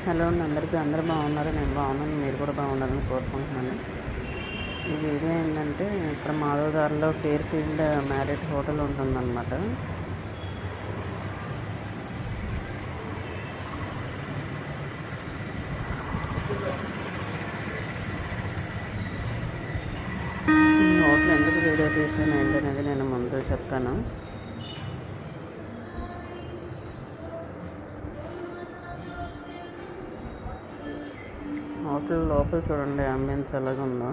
Hello అండి, అందరూ బాగున్నారు. నేను బాగున్నాను, మీరు కూడా బాగుండాలని కోరుకుంటున్నాను. ఈ వీడియో ఏంటంటే, ఇక్కడ మాధవదారిలో ఫెయిర్ ఫీల్డ్ మ్యారిట్ హోటల్ ఉంటుందన్నమాట. ఈ హోటల్ ఎందుకు వీడియో తీసాను ఏంటనేది నేను ముందు చెప్తాను. హోటల్ లోపల చూడండి, అంబియన్స్ ఎలాగ ఉందో.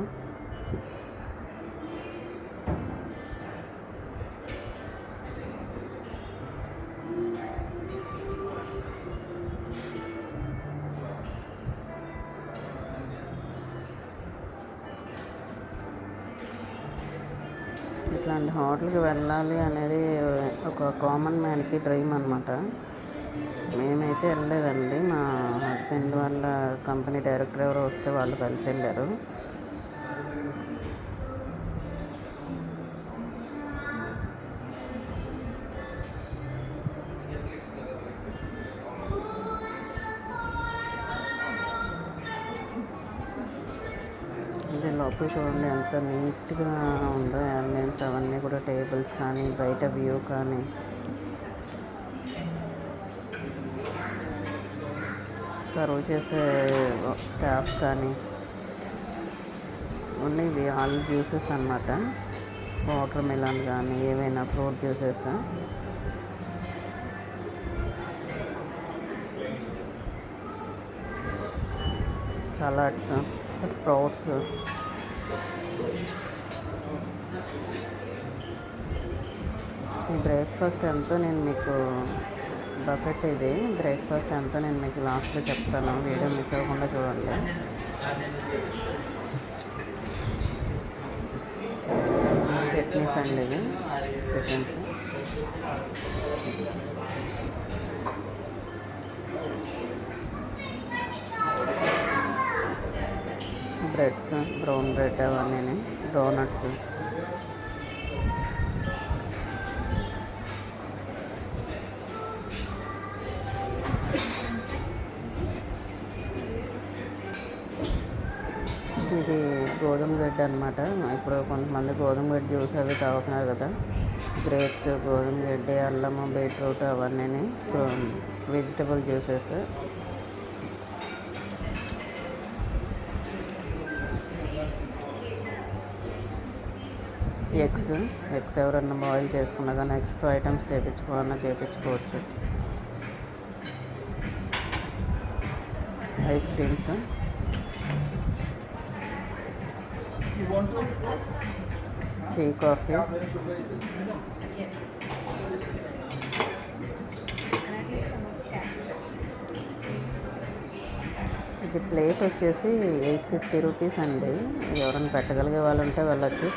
ఇట్లాంటి హోటల్కి వెళ్ళాలి అనేది ఒక కామన్ మ్యాన్కి డ్రీమ్ అనమాట. మేమైతే వెళ్ళలేదండి, మా హస్బెండ్ వాళ్ళ కంపెనీ డైరెక్టర్ ఎవరో వస్తే వాళ్ళు కలిసి వెళ్ళారు. ఇది లోపల చూడండి ఎంత నీట్గా ఉందో. అంబియన్స్ అవన్నీ కూడా, టేబుల్స్ కానీ, బయట వ్యూ కానీ. సర్వ్ చేసే స్టాఫ్ కానీ. ఓన్లీ ఇవి ఆల్ జ్యూసెస్ అన్నమాట. వాటర్ మిలన్ కానీ, ఏవైనా ఫ్రూట్ జ్యూసెస్. Salads, sprouts. ఈ బ్రేక్ఫాస్ట్ ఎంతో నేను మీకు బఫెట్ ఇది బ్రేక్ఫాస్ట్ ఎంతో నేను మీకు లాస్ట్లో చెప్తాను. వీడియో మిస్ అవ్వకుండా చూడండి. చట్నీస్ అండి, ఇవి టిఫిన్స్. బ్రెడ్స్, బ్రౌన్ బ్రెడ్ అవన్నీ, డోనట్స్. ఇది గోధుమ గడ్డి అనమాట. ఇప్పుడు కొంతమంది గోధుమ గడ్డి జ్యూస్ అవి తాగుతున్నారు కదా. గ్రేప్స్, గోధుమ గడ్డి, అల్లము, బీట్రూట్ అవన్నీ వెజిటబుల్ జ్యూసెస్. ఎగ్స్ ఎవరన్నా బాయిల్ చేసుకున్నా కానీ ఎక్స్ట్రా ఐటమ్స్ చేయించుకోవచ్చు. Ice creams, tea, coffee. ఇది ప్లేట్ వచ్చేసి 850 రూపీస్ అండి. ఎవరైనా పెట్టగలిగే వాళ్ళు ఉంటే వెళ్ళొచ్చు.